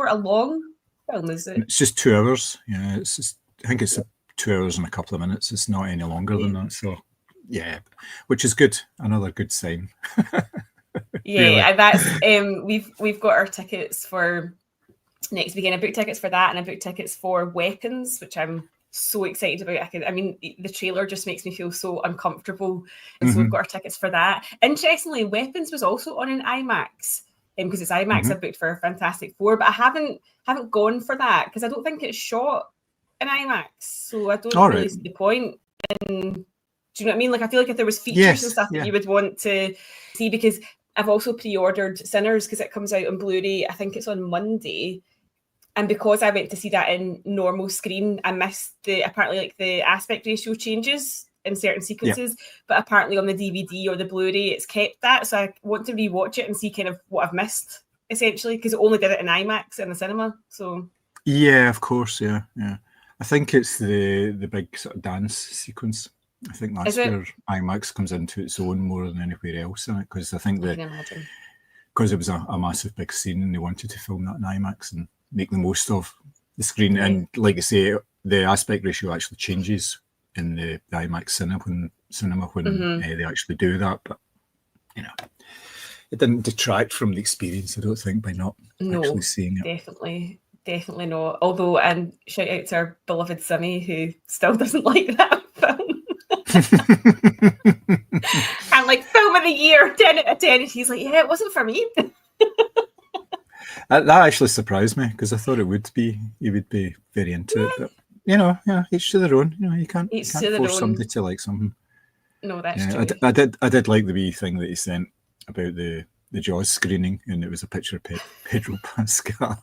for? A long film, is it? It's just 2 hours. Yeah, it's just, I think it's 2 hours and a couple of minutes. It's not any longer than that. So, yeah, which is good. Another good sign. Yeah, really. And that's we've got our tickets for next weekend. I booked tickets for that, and I booked tickets for Weapons, which I'm so excited about. I mean, the trailer just makes me feel so uncomfortable, and so we've got our tickets for that. Interestingly, Weapons was also on an IMAX, because it's IMAX. I booked for Fantastic Four, but I haven't gone for that because I don't think it's shot in IMAX, so I don't really see the point. Do you know what I mean? Like, I feel like if there was features and stuff that you would want to see, because I've also pre-ordered Sinners because it comes out on Blu-ray. I think it's on Monday. And because I went to see that in normal screen, I missed apparently like the aspect ratio changes in certain sequences, but apparently on the DVD or the Blu-ray, it's kept that. So I want to rewatch it and see kind of what I've missed, essentially, because it only did it in IMAX in the cinema. So yeah, of course, yeah. I think it's the big sort of dance sequence. I think that's where IMAX comes into its own more than anywhere else in it, because I think that because it was a massive big scene and they wanted to film that in IMAX and make the most of the screen. And like I say, the aspect ratio actually changes in the IMAX cinema when they actually do that. But, you know, it didn't detract from the experience, I don't think, by not actually seeing it. Definitely not. Although, and shout out to our beloved Simmy, who still doesn't like that film. I'm like, film of the year, 10 out of 10. And he's like, yeah, it wasn't for me. That actually surprised me, because I thought you would be very into it. But, you know, each to their own. You know, you can't force somebody to like something. No, that's true. I did like the wee thing that he sent about the Jaws screening, and it was a picture of Pedro Pascal.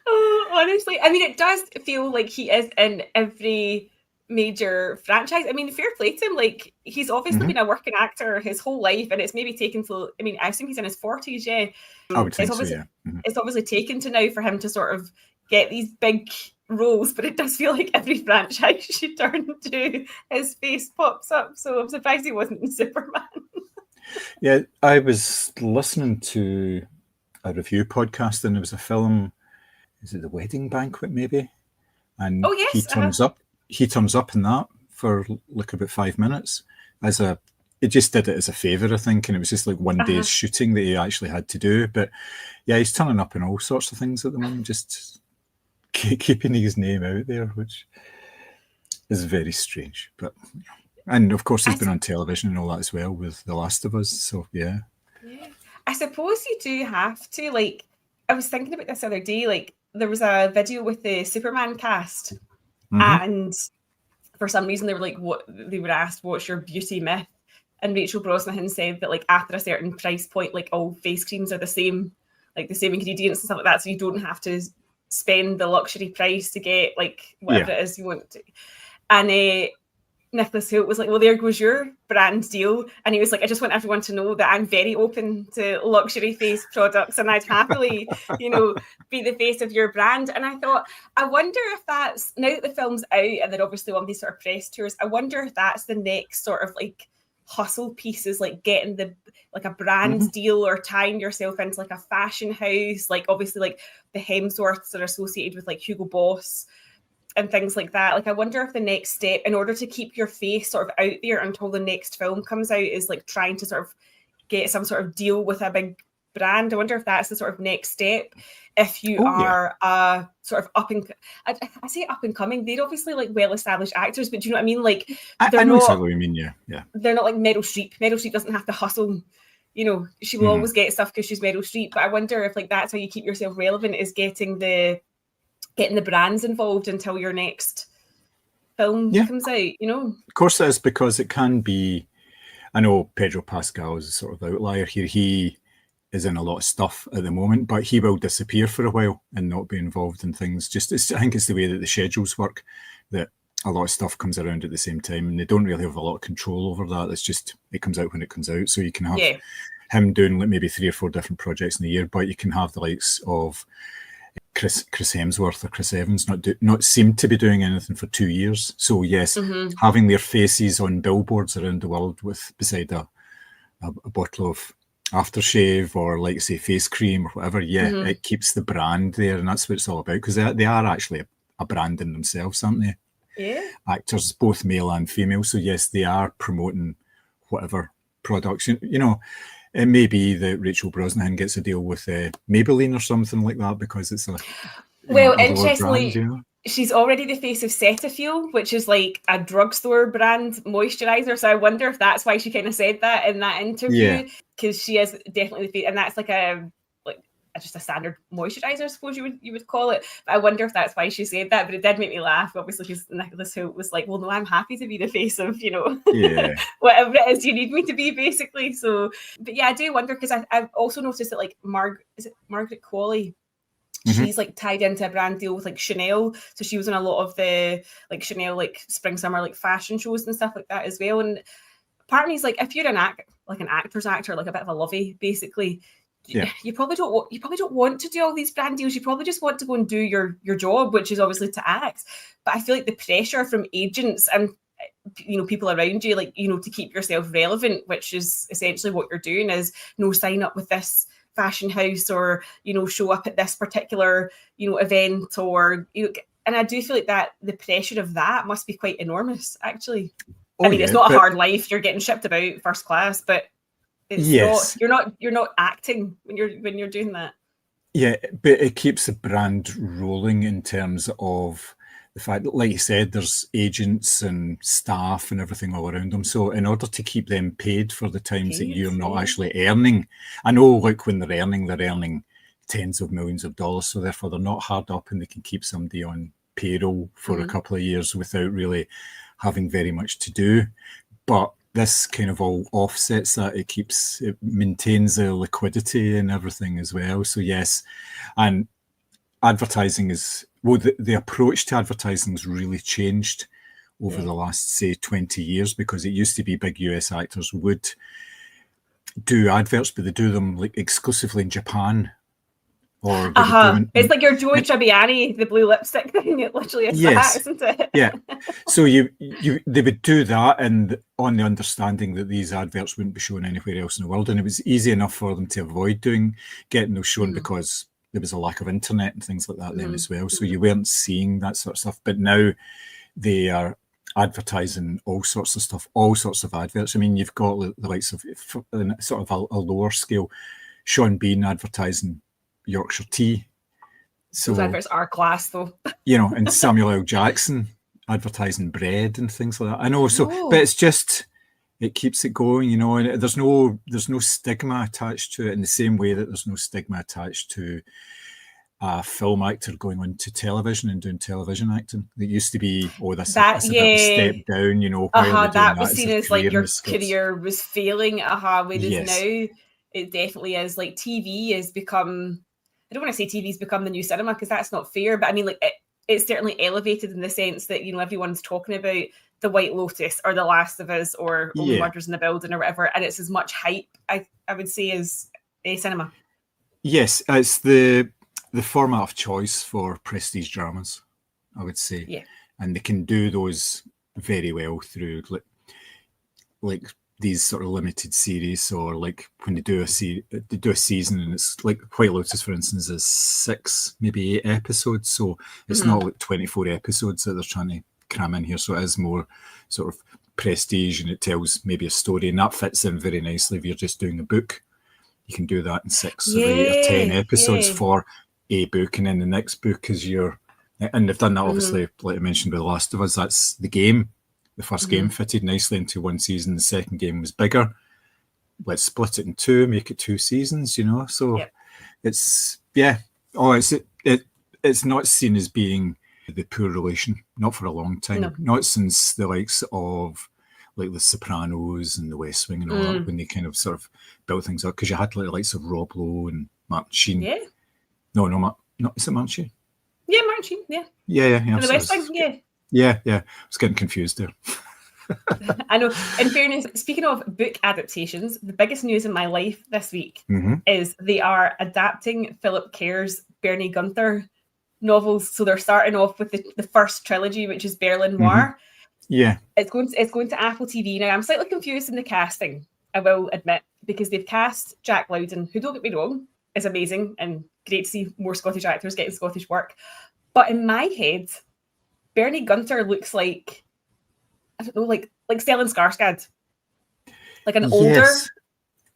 Oh, honestly, I mean, it does feel like he is in every major franchise. I mean, fair play to him. Like, he's obviously been a working actor his whole life, and it's maybe taken till, I mean, I assume he's in his 40s, yeah. I would think so, yeah. It's obviously taken to now for him to sort of get these big roles, but it does feel like every franchise you turn to, his face pops up. So I'm surprised he wasn't in Superman. Yeah, I was listening to a review podcast, and there was a film, is it The Wedding Banquet, maybe? And he turns up in that for like about 5 minutes it just did it as a favour, I think, and it was just like one day's shooting that he actually had to do. But yeah, he's turning up in all sorts of things at the moment, just keeping his name out there, which is very strange. But and of course he's been on television and all that as well with The Last of Us, so yeah. I suppose you do have to, like, I was thinking about this the other day, like, there was a video with the Superman cast, and for some reason they were asked, what's your beauty myth? And Rachel Brosnahan said that, like, after a certain price point, like, all face creams are the same ingredients and stuff like that, so you don't have to spend the luxury price to get, like, whatever it is you want to. And Nicholas Hoult was like, well, there goes your brand deal. And he was like, I just want everyone to know that I'm very open to luxury face products, and I'd happily, be the face of your brand. And I thought, I wonder if that's, now that the film's out and they're obviously on these sort of press tours, I wonder if that's the next sort of like hustle pieces, like getting a brand deal or tying yourself into like a fashion house. Like, obviously, like the Hemsworths are associated with like Hugo Boss and things like that. Like, I wonder if the next step, in order to keep your face sort of out there until the next film comes out, is like trying to sort of get some sort of deal with a big brand. I wonder if that's the sort of next step. If you are sort of I say up and coming, they're obviously like well-established actors, but do you know what I mean? Like, I know exactly what you mean, yeah. They're not like Meryl Streep. Meryl Streep doesn't have to hustle. She will always get stuff because she's Meryl Streep. But I wonder if like that's how you keep yourself relevant, is getting the brands involved until your next film comes out, Of course it is, because it can be, I know Pedro Pascal is a sort of outlier here. He is in a lot of stuff at the moment, but he will disappear for a while and not be involved in things. I think it's the way that the schedules work, that a lot of stuff comes around at the same time, and they don't really have a lot of control over that. It's just, it comes out when it comes out. So you can have him doing like maybe 3 or 4 different projects in a year, but you can have the likes of Chris Hemsworth or Chris Evans not seem to be doing anything for 2 years. So yes, having their faces on billboards around the world beside a bottle of aftershave or, like, say, face cream or whatever, it keeps the brand there, and that's what it's all about, because they are actually a brand in themselves, aren't they? Yeah. Actors, both male and female. So yes, they are promoting whatever products. It may be that Rachel Brosnahan gets a deal with Maybelline or something like that because it's a interestingly, brand, she's already the face of Cetaphil, which is like a drugstore brand moisturizer. So I wonder if that's why she kind of said that in that interview, because she is definitely the face, and that's like just a standard moisturizer, I suppose you would call it. But I wonder if that's why she said that. But it did make me laugh, obviously, because Nicholas Hoult was like, "Well, no, I'm happy to be the face of whatever it is you need me to be, basically." So, but yeah, I do wonder, because I've also noticed that, like, is it Margaret Qualley? She's like tied into a brand deal with like Chanel, so she was in a lot of the like Chanel like spring summer like fashion shows and stuff like that as well. And part of me is like, if you're an actor's actor, like a bit of a lovey, basically, you probably don't want to do all these brand deals. You probably just want to go and do your job, which is obviously to act. But I feel like the pressure from agents and people around you, like, to keep yourself relevant, which is essentially what you're doing, is sign up with this fashion house, or show up at this particular event, or and I do feel like that the pressure of that must be quite enormous, actually. It's not a hard life. You're getting shipped about first class, but it's not. You're not acting when you're doing that. Yeah, but it keeps the brand rolling in terms of the fact that, like you said, there's agents and staff and everything all around them. So in order to keep them paid for the times that you're not actually earning, I know, like, when they're earning tens of millions of dollars. So therefore they're not hard up, and they can keep somebody on payroll for a couple of years without really having very much to do. But this kind of all offsets that. It maintains the liquidity and everything as well. So yes, and advertising is, well, the approach to advertising has really changed over the last, say, 20 years, because it used to be big US actors would do adverts, but they do them like exclusively in Japan. Or it's like your Joey Tribbiani, the blue lipstick thing. It literally is that, isn't it? Yeah. So they would do that, and on the understanding that these adverts wouldn't be shown anywhere else in the world, and it was easy enough for them to avoid getting those shown because there was a lack of internet and things like that then as well. So you weren't seeing that sort of stuff. But now they are advertising all sorts of stuff, all sorts of adverts. I mean, you've got the likes of sort of a lower scale, Sean Bean advertising Yorkshire tea. So those adverts are class, though. And Samuel L. Jackson advertising bread and things like that. I know. So, but it's just, it keeps it going, and there's no stigma attached to it, in the same way that there's no stigma attached to a film actor going on to television and doing television acting. It used to be, that's a bit of a step down, that was seen as like your career was failing. Whereas now it definitely is. Like, TV has become, I don't want to say TV's become the new cinema, because that's not fair, but I mean, like, it's certainly elevated in the sense that, everyone's talking about The White Lotus or The Last of Us or Only Murders in the Building or whatever, and it's as much hype, I would say, as a cinema. Yes, it's the format of choice for prestige dramas, I would say. Yeah. And they can do those very well through like these sort of limited series, or like when they do a season, and it's like White Lotus, for instance, is 6, maybe 8 episodes. So it's not like 24 episodes that they're trying to cram in here. So it is more sort of prestige, and it tells maybe a story, and that fits in very nicely. If you're just doing a book, you can do that in 6 or 8 or 10 episodes for a book, and then the next book is and they've done that obviously, like I mentioned with The Last of Us. That's the game. The first game fitted nicely into one season. The second game was bigger. Let's split it in 2, make it 2 seasons. So it's it's not seen as being the poor relation, not for a long time, not since the likes of like The Sopranos and The West Wing and all that, when they kind of sort of built things up, because you had like the likes of Rob Lowe and Martin Sheen. Yeah. No, is it Martin Sheen? Yeah, Martin Sheen. Yeah. Yeah. And The West Wing. Yeah. Yeah. I was getting confused there. I know. In fairness, speaking of book adaptations, the biggest news in my life this week is they are adapting Philip Kerr's Bernie Gunther novels. So they're starting off with the first trilogy, which is Berlin Noir. Yeah. It's going to Apple TV. Now, I'm slightly confused in the casting. I will admit, because they've cast Jack Lowden, who, don't get me wrong, is amazing and great to see more Scottish actors getting Scottish work. But in my head, Bernie Gunter looks like, I don't know, like Stellan Skarsgård, like an older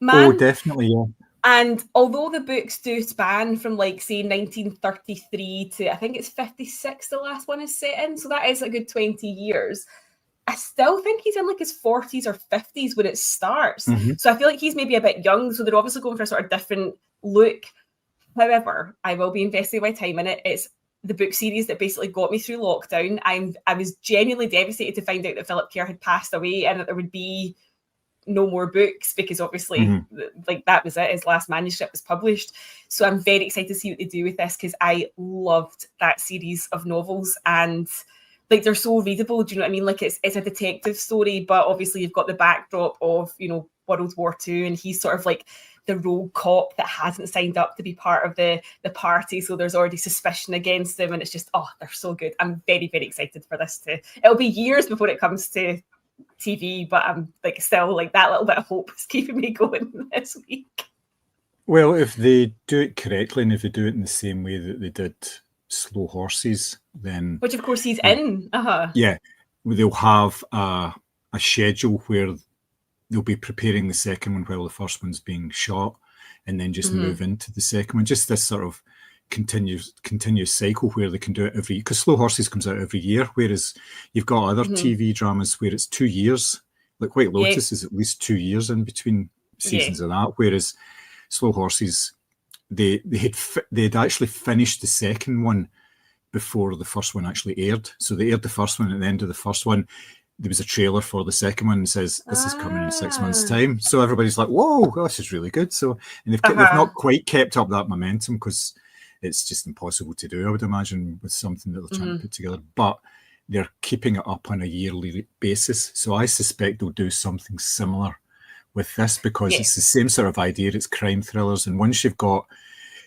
man. Oh, definitely, yeah. And although the books do span from, like, say, 1933 to, I think it's 56, the last one is set in, so that is a good 20 years, I still think he's in, like, his 40s or 50s when it starts. Mm-hmm. So I feel like he's maybe a bit young, so they're obviously going for a sort of different look. However, I will be investing my time in it. It's the book series that basically got me through lockdown. I was genuinely devastated to find out that Philip Kerr had passed away and that there would be no more books, because obviously like that was it, his last manuscript was published. So I'm very excited to see what they do with this, because I loved that series of novels, and like they're so readable, do you know what I mean? Like it's a detective story, but obviously you've got the backdrop of, you know, World War II, and he's sort of like the rogue cop that hasn't signed up to be part of the party, so there's already suspicion against him, and it's just, oh, they're so good. I'm very, very excited for this it'll be years before it comes to TV, but I'm like still like that little bit of hope is keeping me going this week. Well, if they do it correctly and if they do it in the same way that they did Slow Horses, then, which of course he's in, yeah, they'll have a schedule where they'll be preparing the second one while the first one's being shot, and then just move into the second one. Just this sort of continuous cycle where they can do it every, because Slow Horses comes out every year, whereas you've got other TV dramas where it's 2 years. Like White Lotus is at least 2 years in between seasons of that, whereas Slow Horses, they'd actually finished the second one before the first one actually aired. So they aired the first one, at the end of the first one there was a trailer for the second one and says this is coming in 6 months' time. So everybody's like, whoa, this is really good. So, and they've not quite kept up that momentum, because it's just impossible to do, I would imagine, with something that they're trying to put together. But they're keeping it up on a yearly basis. So I suspect they'll do something similar with this, because it's the same sort of idea. It's crime thrillers. And once you've got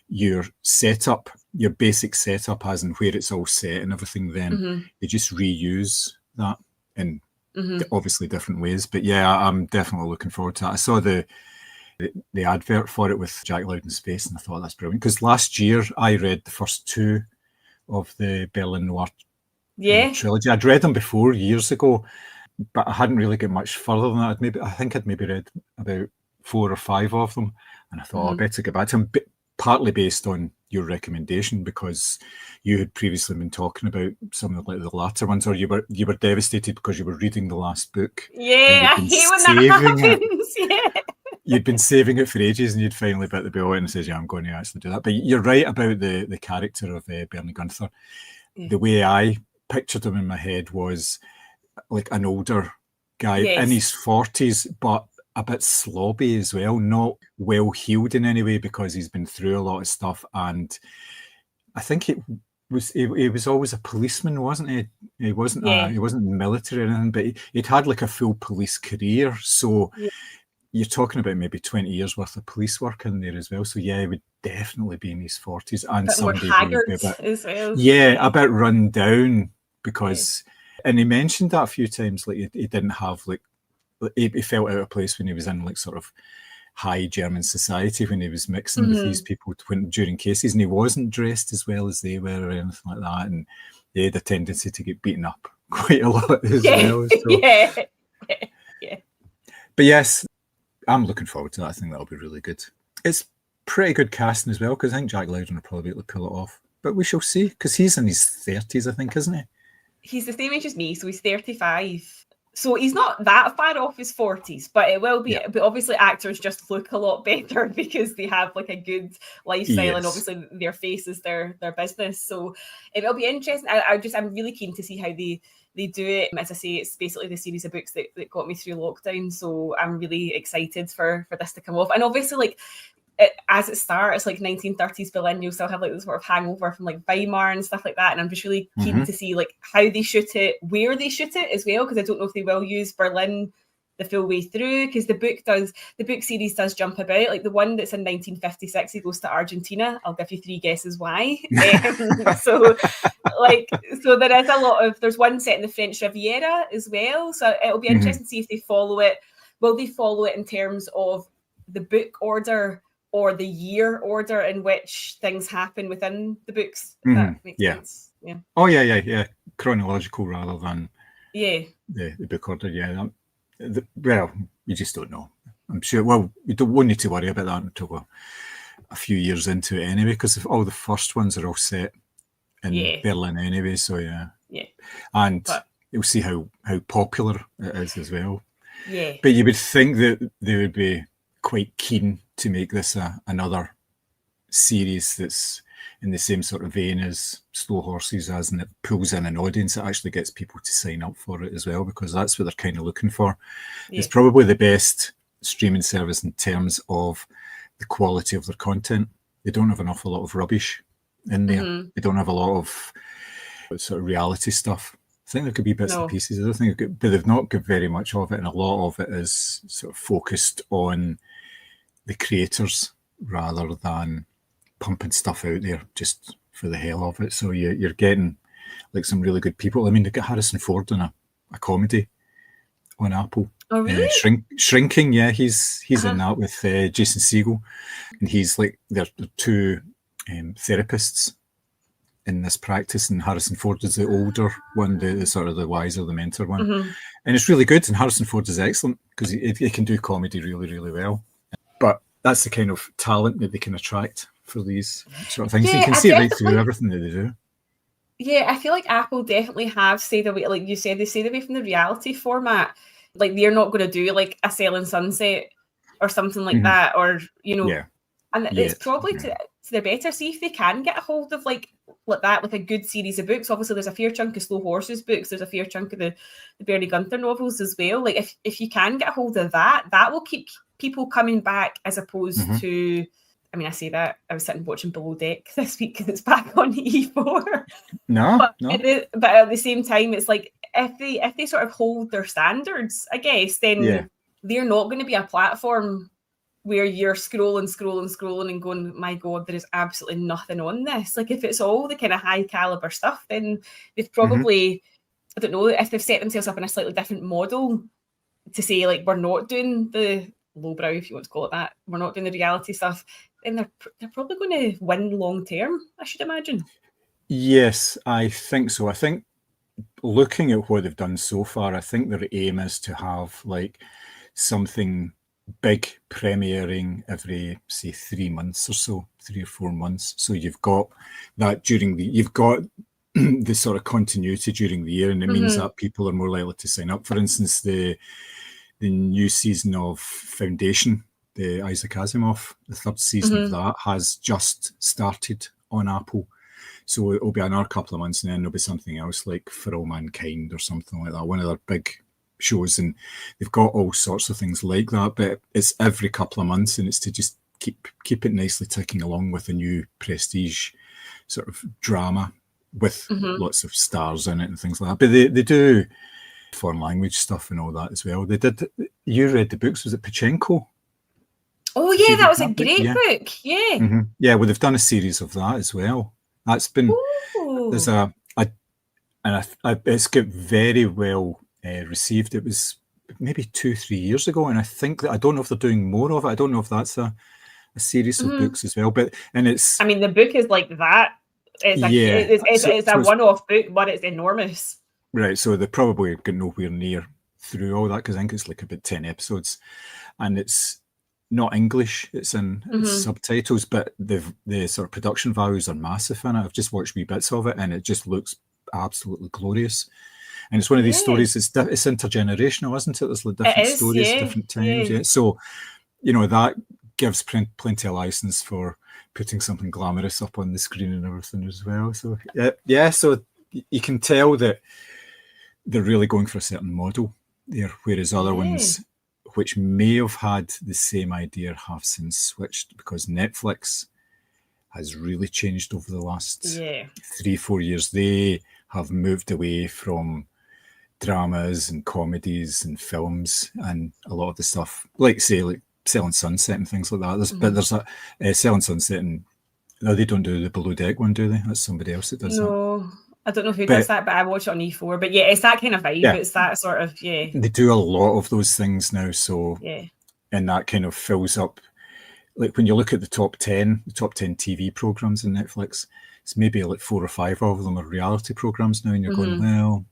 your setup, your basic setup as in where it's all set and everything, then they just reuse that in obviously different ways. But yeah, I'm definitely looking forward to that. I saw the advert for it with Jack Lowden's face, and I thought that's brilliant, because last year I read the first two of the Berlin Noir trilogy. I'd read them before years ago, but I hadn't really got much further than that. I think I'd maybe read about 4 or 5 of them, and I thought I better get back to them, partly based on your recommendation, because you had previously been talking about some of the latter ones, or you were devastated because you were reading the last book. Yeah, I hate when that happens. Yeah. You'd been saving it for ages, and you'd finally bit the bill and says, yeah, I'm going to actually do that. But you're right about the character of Bernie Gunther. The way I pictured him in my head was like an older guy in his 40s, but a bit slobby as well, not well heeled in any way, because he's been through a lot of stuff. And I think he was always a policeman, wasn't he? He wasn't he wasn't in the military or anything, but he'd had like a full police career. So you're talking about maybe 20 years worth of police work in there as well. So yeah, he would definitely be in his 40s, and somebody who would be a bit, as well. a bit run down, because and he mentioned that a few times, like he didn't have like, he felt out of place when he was in like sort of high German society, when he was mixing with these people during cases, and he wasn't dressed as well as they were or anything like that, and he had a tendency to get beaten up quite a lot as well. So. But yes, I'm looking forward to that. I think that'll be really good. It's pretty good casting as well, because I think Jack Lowden will probably be able to pull it off. But we shall see, because he's in his 30s, I think, isn't he? He's the same age as me, so he's 35. So he's not that far off his 40s, but it will be. Yeah. But obviously, actors just look a lot better because they have like a good lifestyle, and obviously their face is their business. So it will be interesting. I'm really keen to see how they do it. As I say, it's basically the series of books that got me through lockdown. So I'm really excited for this to come off. And obviously, like, as it starts, like 1930s Berlin, you'll still have like this sort of hangover from like Weimar and stuff like that. And I'm just really keen to see like how they shoot it, where they shoot it as well, because I don't know if they will use Berlin the full way through, because the book series does jump about. Like the one that's in 1956, he goes to Argentina. I'll give you 3 guesses why. So there is there's one set in the French Riviera as well. So it'll be interesting to see if they follow it will they follow it in terms of the book order or the year order in which things happen within the books? If that makes sense. Yeah. Oh yeah. Chronological rather than the book order. Yeah. Well, you just don't know. I'm sure. Well, we won't need to worry about that until we're a few years into it anyway, because all the first ones are all set in Berlin anyway. So yeah. And you'll see how popular it is as well. Yeah. But you would think that they would be quite keen to make this another series that's in the same sort of vein as Slow Horses, as and it pulls in an audience. It actually gets people to sign up for it as well, because that's what they're kind of looking for. It's probably the best streaming service in terms of the quality of their content. They don't have an awful lot of rubbish in there. They don't have a lot of sort of reality stuff. I think there could be bits and pieces. I don't think, but they've not got very much of it, and a lot of it is sort of focused on the creators rather than pumping stuff out there just for the hell of it. So you're getting like some really good people. I mean, they got Harrison Ford in a comedy on Apple. Oh, really? Shrinking, yeah, he's in that with Jason Segel, and he's like they're two therapists in this practice, and Harrison Ford is the older one, the sort of the wiser, the mentor one, and it's really good. And Harrison Ford is excellent because he can do comedy really, really well. But that's the kind of talent that they can attract for these sort of things. Yeah, you can see it right through everything that they do. Yeah, I feel like Apple definitely have stayed away, like you said, they stayed away from the reality format. Like they're not going to do like a Selling Sunset or something like that, or and it's probably to their better. See if they can get a hold of like that, like a good series of books. Obviously, there's a fair chunk of Slow Horses books. There's a fair chunk of the Bernie Gunther novels as well. Like if you can get a hold of that will keep people coming back, as opposed to. I mean, I say that I was sitting watching Below Deck this week because it's back on E4. But at the same time, it's like if they sort of hold their standards, I guess, then they're not going to be a platform where you're scrolling and going, my God, there is absolutely nothing on this. Like if it's all the kind of high caliber stuff, then they've probably, I don't know, if they've set themselves up in a slightly different model to say like we're not doing the lowbrow, if you want to call it that, we're not doing the reality stuff, then they're probably going to win long term, I should imagine. Yes, I think so. I think looking at what they've done so far, I think their aim is to have like something big premiering every, say, 3 months or so, 3 or 4 months. So you've got that you've got the sort of continuity during the year, and it means that people are more likely to sign up. For instance, the new season of Foundation, the Isaac Asimov, the third season of that has just started on Apple. So it'll be another couple of months, and then there'll be something else like For All Mankind or something like that, one of their big shows. And they've got all sorts of things like that, but it's every couple of months, and it's to just keep it nicely ticking along with a new prestige sort of drama with lots of stars in it and things like that. But they do foreign language stuff and all that as well. They did. You read the books, was it Pachenko? Oh yeah, that was a great book. Yeah. Yeah, well, they've done a series of that as well. That's been there's it's got very well received. It was maybe 2-3 years ago, and I think that I don't know if they're doing more of it. I don't know if that's a series of books as well. But it's. I mean, the book is like that. It's a one-off book, but it's enormous. Right, so they probably got nowhere near through all that, because I think it's like about 10 episodes, and it's not English, it's in subtitles, but the sort of production values are massive in it. I've just watched wee bits of it, and it just looks absolutely glorious. And it's one of these stories, it's intergenerational, isn't it? There's like different stories, different times. Yeah. So, that gives plenty of license for putting something glamorous up on the screen and everything as well. So, so you can tell that they're really going for a certain model there, whereas other ones, which may have had the same idea, have since switched, because Netflix has really changed over the last 3-4 years. They have moved away from dramas and comedies and films and a lot of the stuff, like Selling Sunset and things like that. But there's a Selling Sunset, and no, they don't do the Below Deck one, do they? That's somebody else that does that. I don't know who does that, but I watch it on E4. But yeah, it's that kind of vibe. Yeah. It's that sort of, yeah. They do a lot of those things now, so yeah. And that kind of fills up. Like when you look at the top 10 TV programs on Netflix, it's maybe like 4 or 5 of them are reality programs now, and you're going, well,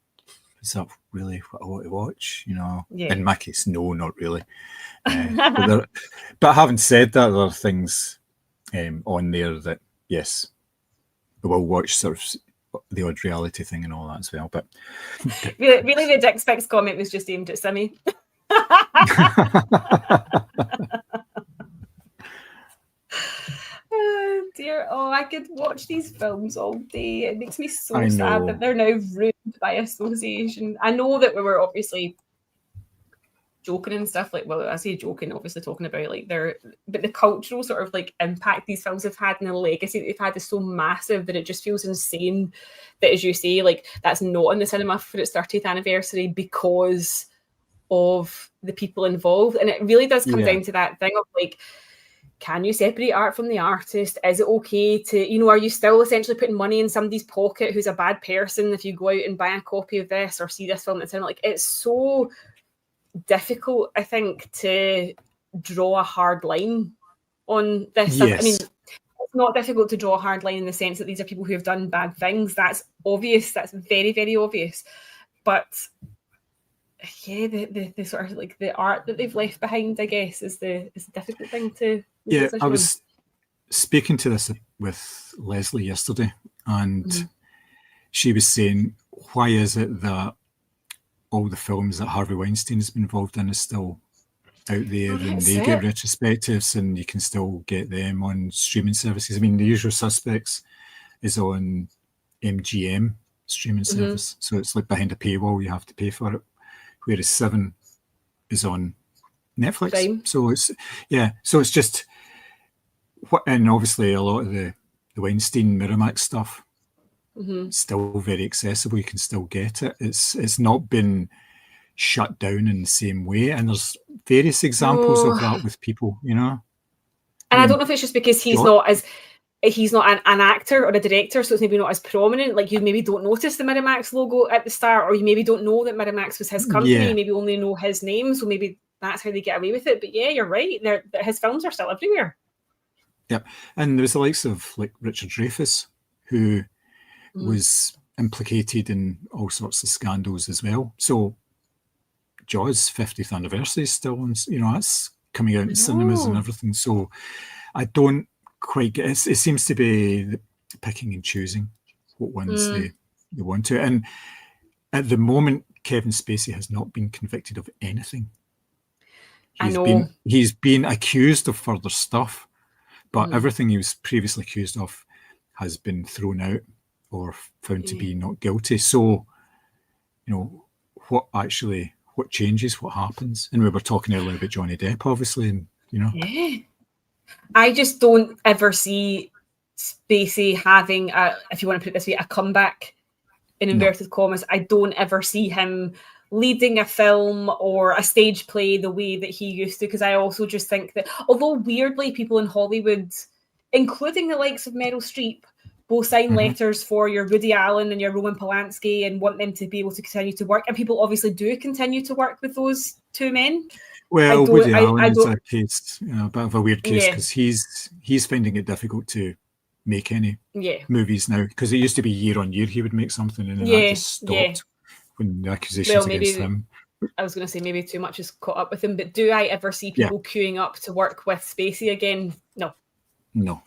is that really what I want to watch? You know, in my case, no, not really. But having said that, there are things on there that, yes, I will watch sort of the odd reality thing and all that as well. But really, the Dick Spix comment was just aimed at Simmy. Oh dear. Oh, I could watch these films all day. It makes me so sad that they're now ruined by association. I know that we were obviously joking and stuff, like, well, I say joking, obviously talking about like but the cultural sort of like impact these films have had and the legacy that they've had is so massive that it just feels insane that, as you say, like that's not in the cinema for its 30th anniversary because of the people involved. And it really does come down to that thing of like, can you separate art from the artist? Is it okay to, you know, are you still essentially putting money in somebody's pocket who's a bad person if you go out and buy a copy of this or see this film that's in? Like, it's so difficult, I think, to draw a hard line on this stuff. I mean, it's not difficult to draw a hard line in the sense that these are people who have done bad things. That's obvious. That's very, very obvious. But yeah, the sort of like the art that they've left behind, I guess, is the difficult thing to. Yeah, I was speaking to this with Leslie yesterday, and she was saying, why is it that all the films that Harvey Weinstein has been involved in is still out there, and they get retrospectives, and you can still get them on streaming services? I mean, The Usual Suspects is on MGM streaming service, so it's like behind a paywall, you have to pay for it, whereas Seven is on Netflix. Prime. So it's just what, and obviously a lot of the Weinstein Miramax stuff still very accessible. You can still get it. It's not been shut down in the same way, and there's various examples of that with people, you know. And I don't know if it's just because he's not an actor or a director, so it's maybe not as prominent. Like, you maybe don't notice the Miramax logo at the start, or you maybe don't know that Miramax was his company. You maybe only know his name, so maybe that's how they get away with it. But yeah, you're right. His films are still everywhere. Yep. And there's the likes of like Richard Dreyfuss, who was implicated in all sorts of scandals as well. So Jaws 50th anniversary is still on, you know, that's coming out in cinemas and everything. So I don't quite get it. It seems to be the picking and choosing what ones they want to. And at the moment, Kevin Spacey has not been convicted of anything. He's been accused of further stuff, but everything he was previously accused of has been thrown out or found to be not guilty. So, you know, what changes, what happens? And we were talking earlier about Johnny Depp, obviously, and, you know. Yeah. I just don't ever see Spacey having, if you want to put it this way, a comeback, in inverted commas. I don't ever see him leading a film or a stage play the way that he used to, because I also just think that, although weirdly people in Hollywood, including the likes of Meryl Streep, both sign letters for your Woody Allen and your Roman Polanski and want them to be able to continue to work, and people obviously do continue to work with those two men. Well, Woody Allen is a case, a bit of a weird case, because he's finding it difficult to make any movies now, because it used to be year on year he would make something, and then that just stopped when the accusations against him. I was going to say maybe too much has caught up with him, but do I ever see people queuing up to work with Spacey again? No.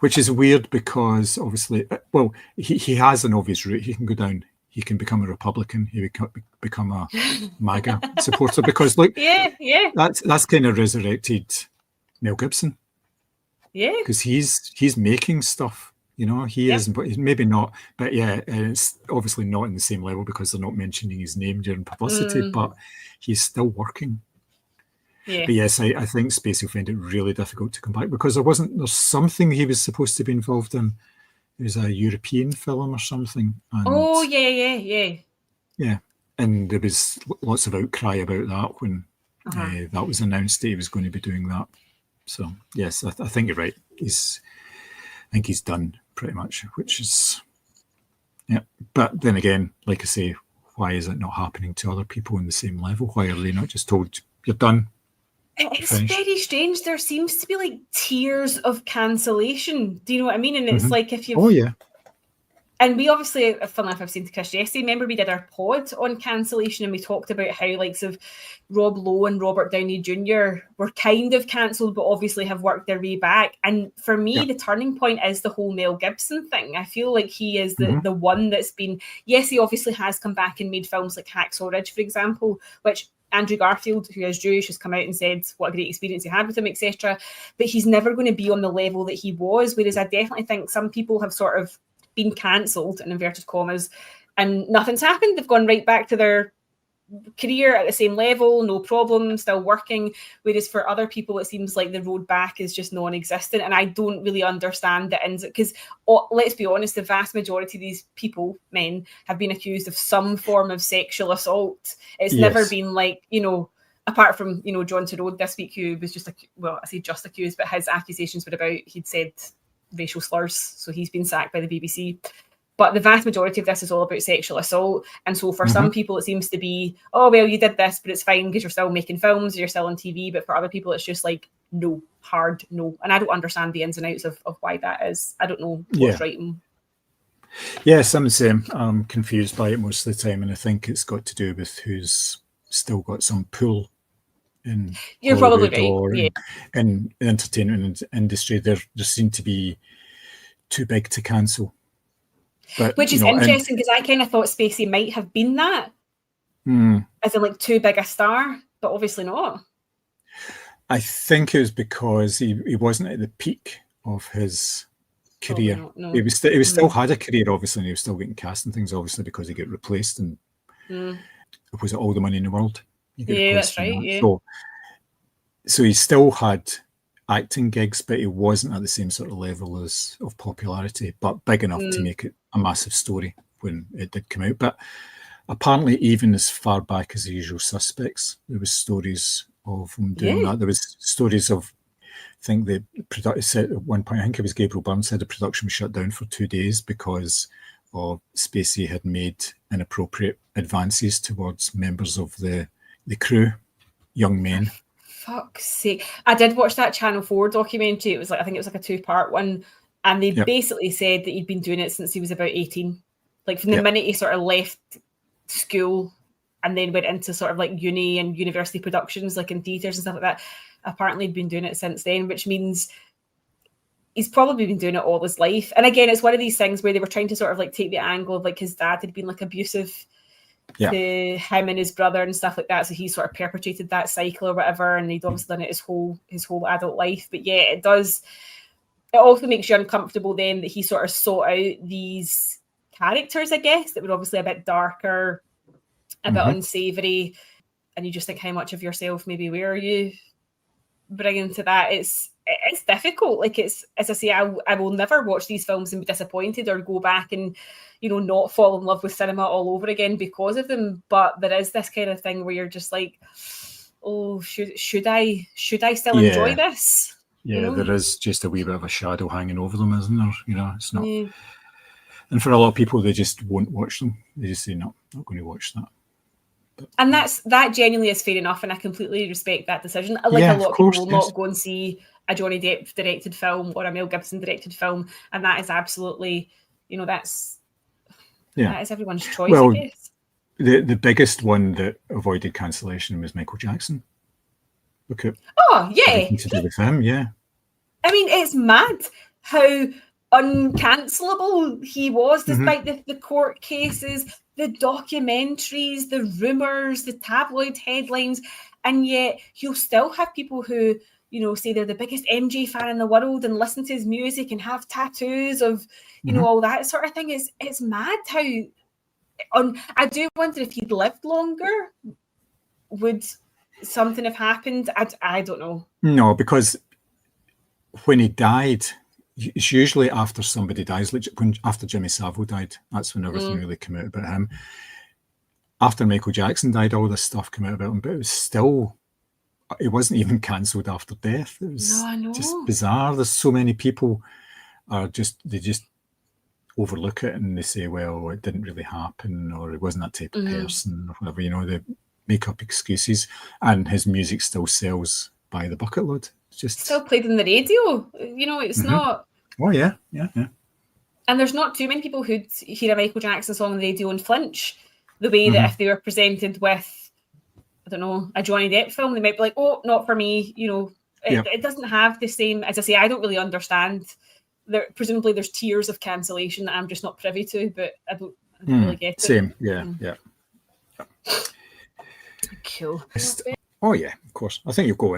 Which is weird, because obviously, well, he has an obvious route. He can go down. He can become a Republican. He would become a MAGA supporter, because look, that's kind of resurrected Mel Gibson. Yeah, because he's making stuff. You know, he is, but maybe not. But it's obviously not in the same level because they're not mentioning his name during publicity. But he's still working. Yeah. But yes, I think Spacey found it really difficult to come back, because there's something he was supposed to be involved in. It was a European film or something. And yeah. And there was lots of outcry about that when that was announced that he was going to be doing that. So yes, I think you're right. I think he's done pretty much, which is Yeah. But then again, like I say, why is it not happening to other people on the same level? Why are they not just told, you're done? It's very strange. There seems to be like tiers of cancellation. Do you know what I mean? And it's like if you've... Oh, yeah. And we obviously, funnily enough, I've seen to Chris yesterday. Remember, we did our pod on cancellation and we talked about how likes of Rob Lowe and Robert Downey Jr. were kind of cancelled, but obviously have worked their way back. And for me, the turning point is the whole Mel Gibson thing. I feel like he is the one that's been... Yes, he obviously has come back and made films like Hacksaw Ridge, for example, which Andrew Garfield, who is Jewish, has come out and said what a great experience he had with him, etc. But he's never going to be on the level that he was, whereas I definitely think some people have sort of been cancelled, in inverted commas, and nothing's happened. They've gone right back to their career at the same level, no problem, still working. Whereas for other people, it seems like the road back is just non-existent. And I don't really understand the ins, because let's be honest, the vast majority of these people, men, have been accused of some form of sexual assault. It's never been like, you know, apart from, you know, John Turode this week, who was just, well, I say just accused, but his accusations were about he'd said racial slurs, so he's been sacked by the BBC. But the vast majority of this is all about sexual assault. And so for some people, it seems to be, oh, well, you did this, but it's fine because you're still making films, you're still on TV. But for other people, it's just like, no, hard no. And I don't understand the ins and outs of why that is. I don't know what's right. Yes, I'm the same. I'm confused by it most of the time. And I think it's got to do with who's still got some pull in You're Hollywood probably right. or in the entertainment industry. There seem to be too big to cancel. But, which is interesting, because I kind of thought Spacey might have been that, as in like too big a star, but obviously not. I think it was because he wasn't at the peak of his career. No. He still had a career, obviously, and he was still getting cast and things, obviously, because he got replaced. And was it All the Money in the World? Yeah, that's right. That. Yeah. So he still had acting gigs, but it wasn't at the same sort of level of popularity, but big enough to make it a massive story when it did come out. But apparently, even as far back as The Usual Suspects, there was stories of him doing that. There was stories of, I think the production said at one point, I think it was Gabriel Byrne said the production was shut down for 2 days because Spacey had made inappropriate advances towards members of the crew, young men. Fuck's sake. I did watch that Channel 4 documentary. It was like, I think it was like a 2-part one. And they basically said that he'd been doing it since he was about 18. Like from the minute he sort of left school and then went into sort of like uni and university productions, like in theatres and stuff like that. Apparently he'd been doing it since then, which means he's probably been doing it all his life. And again, it's one of these things where they were trying to sort of like take the angle of like his dad had been like abusive to him and his brother and stuff like that, so he sort of perpetrated that cycle or whatever, and he'd obviously done it his whole adult life. But it also makes you uncomfortable then that he sort of sought out these characters, I guess, that were obviously a bit darker, a bit unsavory, and you just think, how much of yourself maybe were you bringing to that? It's difficult. Like, it's, as I say, I will never watch these films and be disappointed or go back and, you know, not fall in love with cinema all over again because of them. But there is this kind of thing where you're just like, oh, should I still enjoy this? Yeah, you know? There is just a wee bit of a shadow hanging over them, isn't there? You know, it's not. Yeah. And for a lot of people, they just won't watch them. They just say, no, not going to watch that. And that genuinely is fair enough, and I completely respect that decision. Like, a lot of people will not go and see a Johnny Depp directed film or a Mel Gibson directed film, and that is absolutely, you know, that is everyone's choice, I guess. The biggest one that avoided cancellation was Michael Jackson. Look at everything to do with him, I mean, it's mad how uncancelable he was, despite the court cases, the documentaries, the rumours, the tabloid headlines, and yet you'll still have people who, you know, say they're the biggest MJ fan in the world and listen to his music and have tattoos of, you know, all that sort of thing. It's mad how I do wonder if he'd lived longer, would something have happened? I don't know. No, because when he died, it's usually after somebody dies, like after Jimmy Savile died. That's when everything really came out about him. After Michael Jackson died, all this stuff came out about him, but it wasn't even cancelled after death. It was just bizarre. There's so many people they just overlook it and they say, well, it didn't really happen, or it wasn't that type of person, or whatever, you know, they make up excuses, and his music still sells by the bucket load. It's just still played in the radio, you know, it's not... Oh, yeah. And there's not too many people who'd hear a Michael Jackson song on the radio and flinch the way that if they were presented with, I don't know, a Johnny Depp film, they might be like, oh, not for me, you know. It doesn't have the same, as I say, I don't really understand. Presumably there's tiers of cancellation that I'm just not privy to, but I don't really get it. Same, yeah. Cool. Oh, yeah, of course. I think you'll go